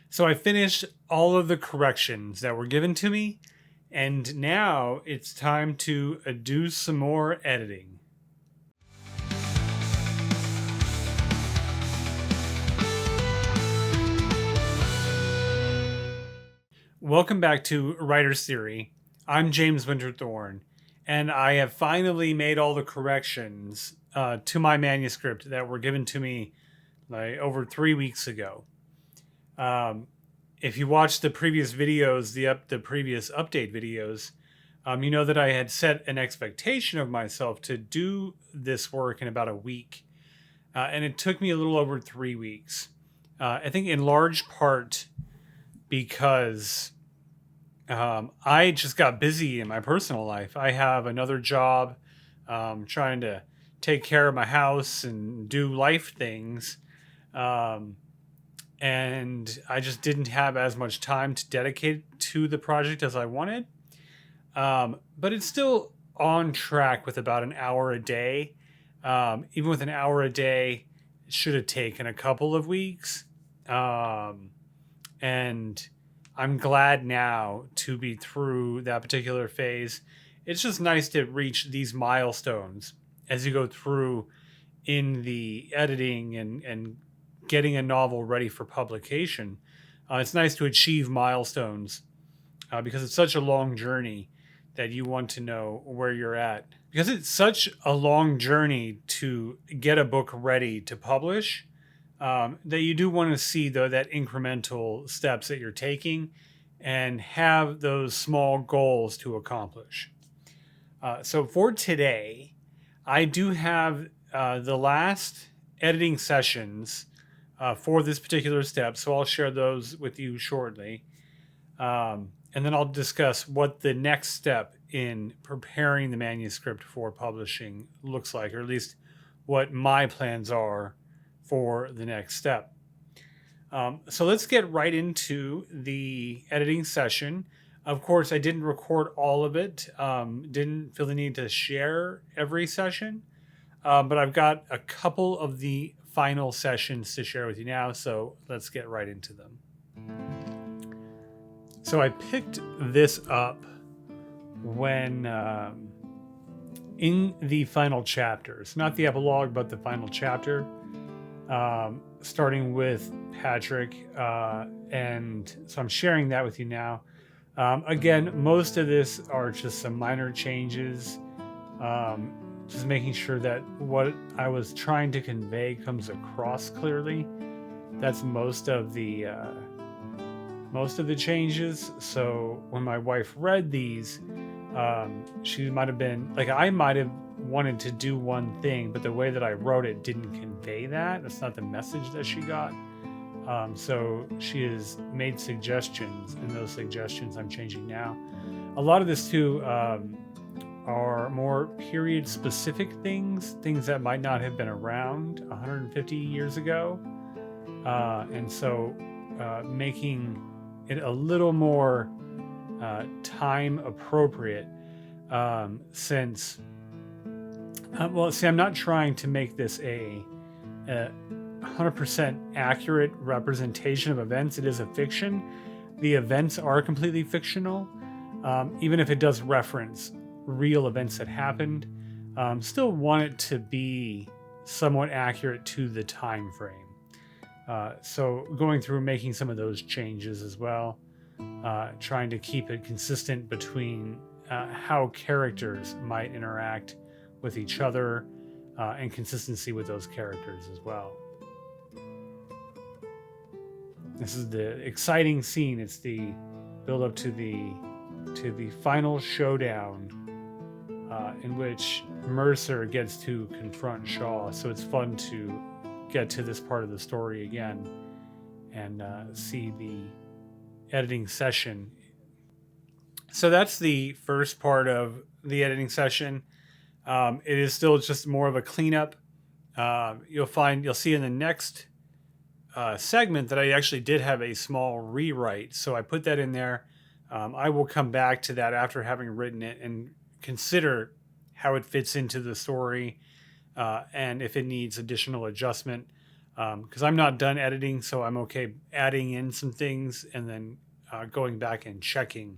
So I finished all of the corrections that were given to me, and now it's time to do some more editing. Welcome back to Writer's Theory. I'm James Winterthorne, and I have finally made all the corrections to my manuscript that were given to me like over 3 weeks ago. If you watched the previous videos, the previous update videos, you know that I had set an expectation of myself to do this work in about a week, and it took me a little over 3 weeks. I think in large part because I just got busy in my personal life. I have another job, trying to take care of my house and do life things. And I just didn't have as much time to dedicate to the project as I wanted. But it's still on track with about an hour a day. Even with an hour a day, it should have taken a couple of weeks. And I'm glad now to be through that particular phase. It's just nice to reach these milestones as you go through in the editing and getting a novel ready for publication. It's nice to achieve milestones because it's such a long journey that you want to know where you're at. Because it's such a long journey to get a book ready to publish, that you do want to see that incremental steps that you're taking and have those small goals to accomplish. So for today, I do have the last editing sessions for this particular step, so I'll share those with you shortly. And then I'll discuss what the next step in preparing the manuscript for publishing looks like, or at least what my plans are for the next step. So let's get right into the editing session. Of course, I didn't record all of it, didn't feel the need to share every session, but I've got a couple of the final sessions to share with you now, so let's get right into them. So I picked this up when in the final chapters, not the epilogue, but the final chapter, starting with Patrick, and so I'm sharing that with you now. Again, most of this are just some minor changes, just making sure that what I was trying to convey comes across clearly. That's most of the changes. So when my wife read these, she might have been like, I might have wanted to do one thing, but the way that I wrote it didn't convey that. That's not the message that she got. So she has made suggestions, and those suggestions I'm changing now. A lot of this too are more period-specific things that might not have been around 150 years ago, and so making it a little more time appropriate, since I'm not trying to make this a 100% accurate representation of events. It is a fiction. The events are completely fictional, even if it does reference real events that happened. Still want it to be somewhat accurate to the time frame. So going through making some of those changes as well, trying to keep it consistent between how characters might interact with each other, and consistency with those characters as well. This is the exciting scene. It's the build up to the final showdown, in which Mercer gets to confront Shaw. So it's fun to get to this part of the story again and see the editing session. So that's the first part of the editing session. It is still just more of a cleanup. You'll see in the next segment that I actually did have a small rewrite, so I put that in there. I will come back to that after having written it and consider how it fits into the story, and if it needs additional adjustment. because I'm not done editing, so I'm okay adding in some things and then going back and checking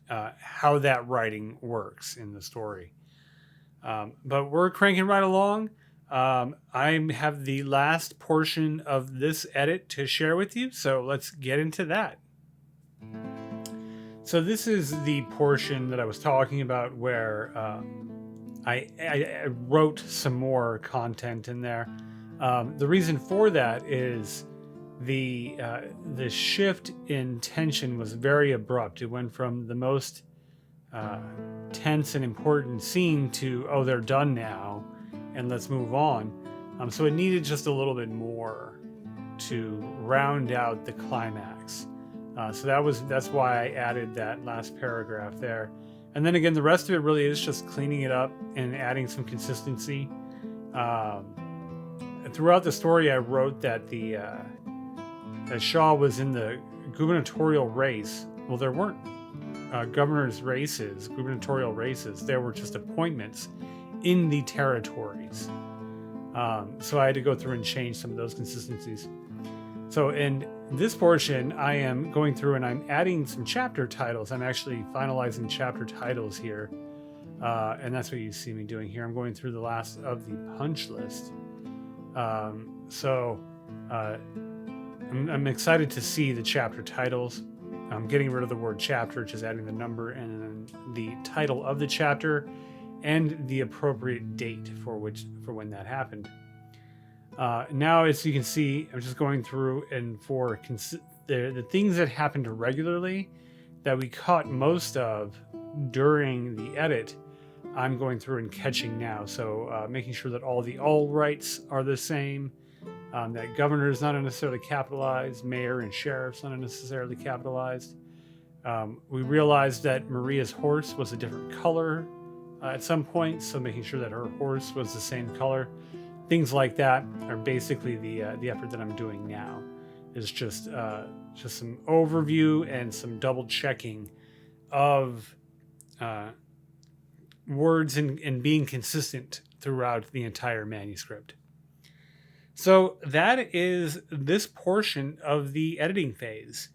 how that writing works in the story. But we're cranking right along. I have the last portion of this edit to share with you, so let's get into that. So this is the portion that I was talking about where I wrote some more content in there. The reason for that is the shift in tension was very abrupt. It went from the most tense and important scene to, oh, they're done now and let's move on. So it needed just a little bit more to round out the climax. So that's why I added that last paragraph there. And then again, the rest of it really is just cleaning it up and adding some consistency. Throughout the story, I wrote that that Shaw was in the gubernatorial race. Well, there weren't gubernatorial races. There were just appointments in the territories. So I had to go through and change some of those consistencies. So in this portion, I am going through and I'm adding some chapter titles. I'm actually finalizing chapter titles here. And that's what you see me doing here. I'm going through the last of the punch list. I'm excited to see the chapter titles. I'm getting rid of the word chapter, just adding the number and then the title of the chapter and the appropriate date for when that happened. Now, as you can see, I'm just going through and for the things that happened regularly that we caught most of during the edit, I'm going through and catching now. So making sure that all the all rights are the same, that governor is not necessarily capitalized, mayor and sheriff's not necessarily capitalized. We realized that Maria's horse was a different color at some point, so making sure that her horse was the same color. Things like that are basically the effort that I'm doing now. Is just some overview and some double checking of words and being consistent throughout the entire manuscript. So that is this portion of the editing phase.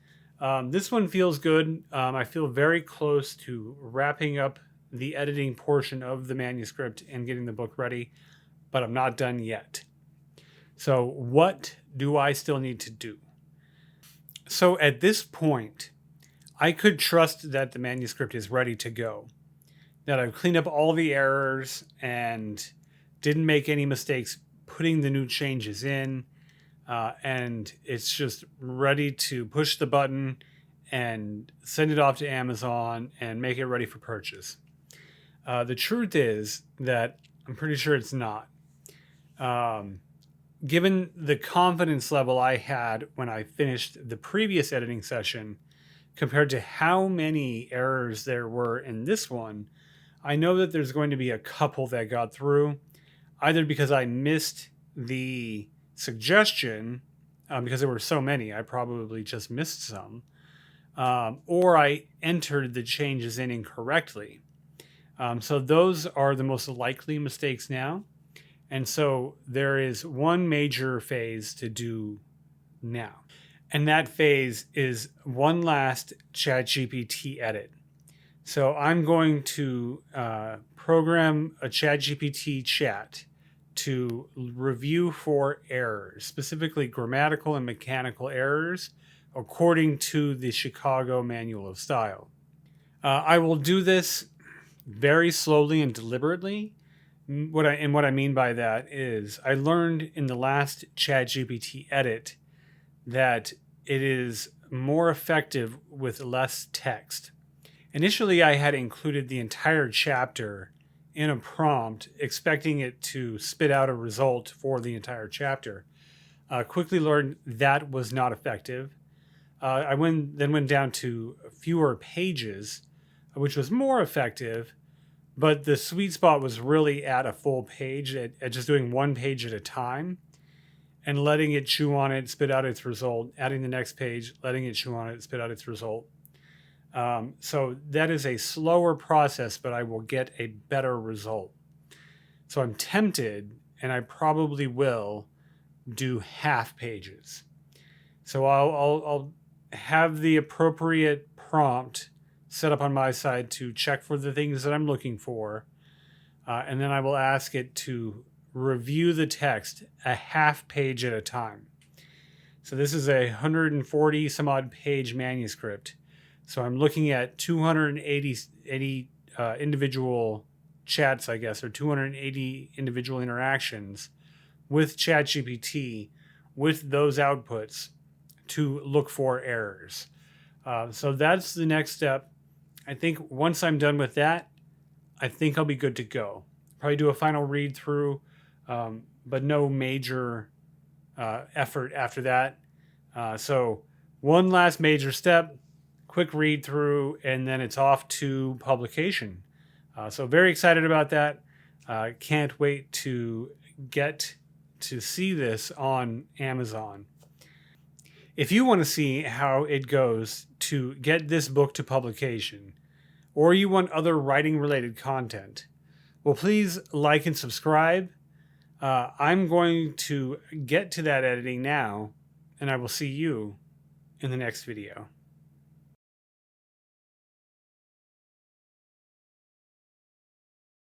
This one feels good. I feel very close to wrapping up the editing portion of the manuscript and getting the book ready, but I'm not done yet. So what do I still need to do? So at this point, I could trust that the manuscript is ready to go, that I've cleaned up all the errors and didn't make any mistakes putting the new changes in, and it's just ready to push the button and send it off to Amazon and make it ready for purchase. The truth is that I'm pretty sure it's not. Given the confidence level I had when I finished the previous editing session compared to how many errors there were in this one, I know that there's going to be a couple that got through, either because I missed the suggestion, because there were so many, I probably just missed some, or I entered the changes in incorrectly. So those are the most likely mistakes now. And so there is one major phase to do now. And that phase is one last ChatGPT edit. So I'm going to program a ChatGPT chat to review for errors, specifically grammatical and mechanical errors, according to the Chicago Manual of Style. I will do this very slowly and deliberately. What I mean by that is I learned in the last ChatGPT edit that it is more effective with less text. Initially, I had included the entire chapter in a prompt, expecting it to spit out a result for the entire chapter. Quickly learned that was not effective. I then went down to fewer pages, which was more effective. But the sweet spot was really at a full page, at just doing one page at a time and letting it chew on it, spit out its result, adding the next page, letting it chew on it, spit out its result. So that is a slower process, but I will get a better result. So I'm tempted, and I probably will, do half pages. So I'll have the appropriate prompt set up on my side to check for the things that I'm looking for. And then I will ask it to review the text a half page at a time. So this is a 140 some odd page manuscript. So I'm looking at 280 individual chats, I guess, or 280 individual interactions with ChatGPT with those outputs to look for errors. So that's the next step. I think once I'm done with that, I think I'll be good to go. Probably do a final read through, but no major effort after that. So one last major step, quick read through, and then it's off to publication. So very excited about that. Can't wait to get to see this on Amazon. If you want to see how it goes to get this book to publication, or you want other writing related content, well, please like and subscribe. I'm going to get to that editing now, and I will see you in the next video.